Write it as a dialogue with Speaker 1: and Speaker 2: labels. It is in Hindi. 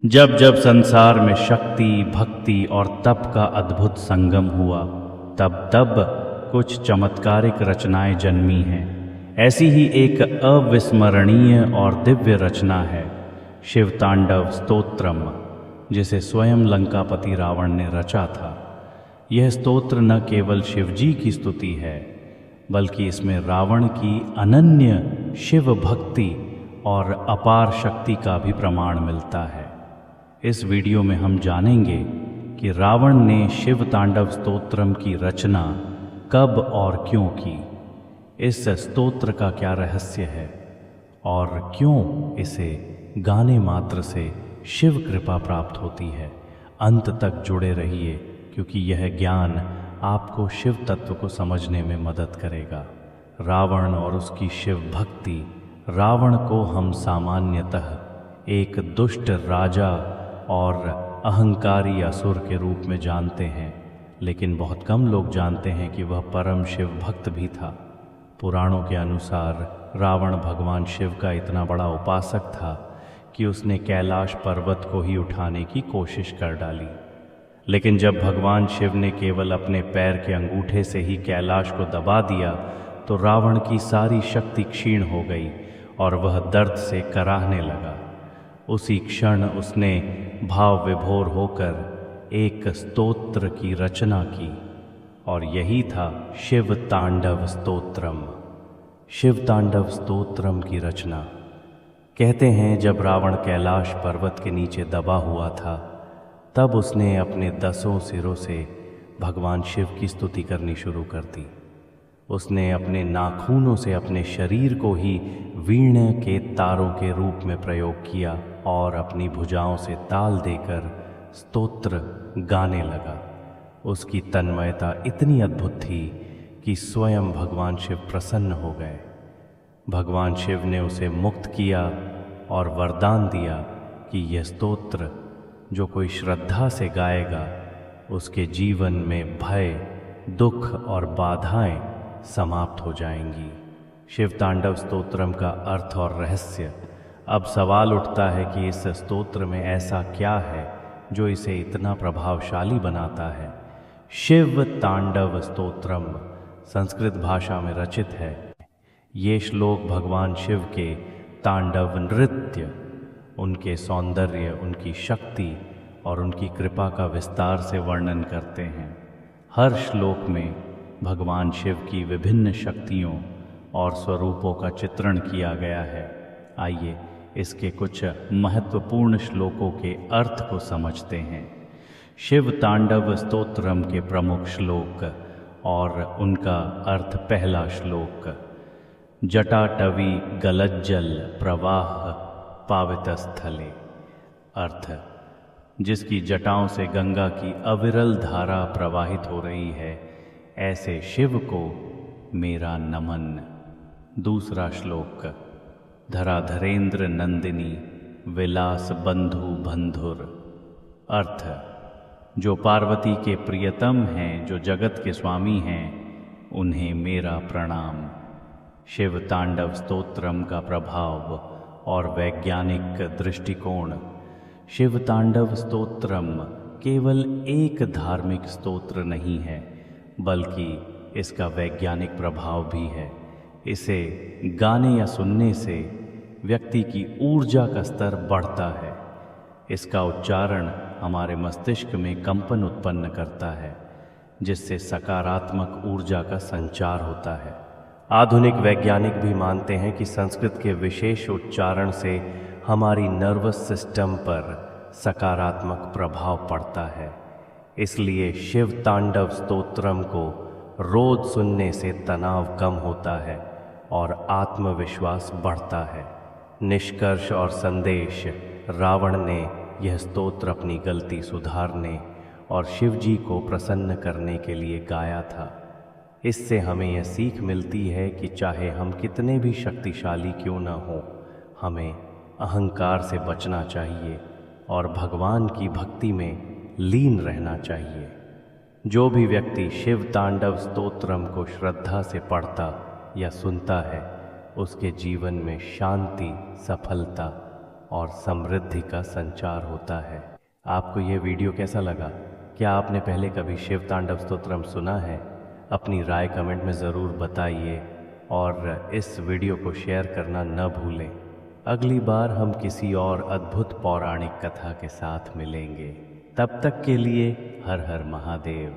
Speaker 1: जब जब संसार में शक्ति, भक्ति और तप का अद्भुत संगम हुआ, तब तब कुछ चमत्कारिक रचनाएं जन्मी हैं। ऐसी ही एक अविस्मरणीय और दिव्य रचना है शिवतांडव स्तोत्रम, जिसे स्वयं लंकापति रावण ने रचा था। यह स्तोत्र न केवल शिवजी की स्तुति है, बल्कि इसमें रावण की अनन्य शिव भक्ति और अपार शक्ति का भी प्रमाण मिलता है। इस वीडियो में हम जानेंगे कि रावण ने शिव तांडव स्तोत्रम की रचना कब और क्यों की, इस स्तोत्र का क्या रहस्य है और क्यों इसे गाने मात्र से शिव कृपा प्राप्त होती है। अंत तक जुड़े रहिए, क्योंकि यह ज्ञान आपको शिव तत्व को समझने में मदद करेगा। रावण और उसकी शिव भक्ति। रावण को हम सामान्यतः एक दुष्ट राजा और अहंकारी असुर के रूप में जानते हैं, लेकिन बहुत कम लोग जानते हैं कि वह परम शिव भक्त भी था। पुराणों के अनुसार रावण भगवान शिव का इतना बड़ा उपासक था कि उसने कैलाश पर्वत को ही उठाने की कोशिश कर डाली। लेकिन जब भगवान शिव ने केवल अपने पैर के अंगूठे से ही कैलाश को दबा दिया, तो रावण की सारी शक्ति क्षीण हो गई और वह दर्द से कराहने लगा। उसी क्षण उसने भाव विभोर होकर एक स्तोत्र की रचना की, और यही था शिव तांडव स्तोत्रम। शिव तांडव स्तोत्रम की रचना। कहते हैं जब रावण कैलाश पर्वत के नीचे दबा हुआ था, तब उसने अपने 10 सिरों से भगवान शिव की स्तुति करनी शुरू कर दी। उसने अपने नाखूनों से अपने शरीर को ही वीण के तारों के रूप में प्रयोग किया और अपनी भुजाओं से ताल देकर स्तोत्र गाने लगा। उसकी तन्मयता इतनी अद्भुत थी कि स्वयं भगवान शिव प्रसन्न हो गए। भगवान शिव ने उसे मुक्त किया और वरदान दिया कि यह स्तोत्र जो कोई श्रद्धा से गाएगा, उसके जीवन में भय, दुख और बाधाएं समाप्त हो जाएंगी। शिव तांडव स्तोत्रम का अर्थ और रहस्य। अब सवाल उठता है कि इस स्तोत्र में ऐसा क्या है जो इसे इतना प्रभावशाली बनाता है। शिव तांडव स्तोत्रम संस्कृत भाषा में रचित है। ये श्लोक भगवान शिव के तांडव नृत्य, उनके सौंदर्य, उनकी शक्ति और उनकी कृपा का विस्तार से वर्णन करते हैं। हर श्लोक में भगवान शिव की विभिन्न शक्तियों और स्वरूपों का चित्रण किया गया है। आइए इसके कुछ महत्वपूर्ण श्लोकों के अर्थ को समझते हैं। शिव तांडव स्तोत्रम के प्रमुख श्लोक और उनका अर्थ। पहला श्लोक, जटाटवी गलज्जल प्रवाह पावितस्थले। अर्थ, जिसकी जटाओं से गंगा की अविरल धारा प्रवाहित हो रही है, ऐसे शिव को मेरा नमन। दूसरा श्लोक, धराधरेंद्र नंदिनी विलास बंधु बंधुर। अर्थ, जो पार्वती के प्रियतम हैं, जो जगत के स्वामी हैं, उन्हें मेरा प्रणाम। शिव तांडव स्तोत्रम का प्रभाव और वैज्ञानिक दृष्टिकोण। शिव तांडव स्तोत्रम केवल एक धार्मिक स्तोत्र नहीं है, बल्कि इसका वैज्ञानिक प्रभाव भी है। इसे गाने या सुनने से व्यक्ति की ऊर्जा का स्तर बढ़ता है। इसका उच्चारण हमारे मस्तिष्क में कंपन उत्पन्न करता है, जिससे सकारात्मक ऊर्जा का संचार होता है। आधुनिक वैज्ञानिक भी मानते हैं कि संस्कृत के विशेष उच्चारण से हमारी नर्वस सिस्टम पर सकारात्मक प्रभाव पड़ता है। इसलिए शिव तांडव स्तोत्रम को रोज सुनने से तनाव कम होता है और आत्मविश्वास बढ़ता है। निष्कर्ष और संदेश, रावण ने यह स्तोत्र अपनी गलती सुधारने और शिवजी को प्रसन्न करने के लिए गाया था। इससे हमें यह सीख मिलती है कि चाहे हम कितने भी शक्तिशाली क्यों न हों, हमें अहंकार से बचना चाहिए और भगवान की भक्ति में लीन रहना चाहिए। जो भी व्यक्ति शिव तांडव स्तोत्रम को श्रद्धा से पढ़ता या सुनता है, उसके जीवन में शांति, सफलता
Speaker 2: और समृद्धि का संचार होता है। आपको ये वीडियो कैसा लगा? क्या आपने पहले कभी शिव तांडव स्तोत्रम सुना है? अपनी राय कमेंट में ज़रूर बताइए और इस वीडियो को शेयर करना न भूलें। अगली बार हम किसी और अद्भुत पौराणिक कथा के साथ मिलेंगे। तब तक के लिए हर हर महादेव।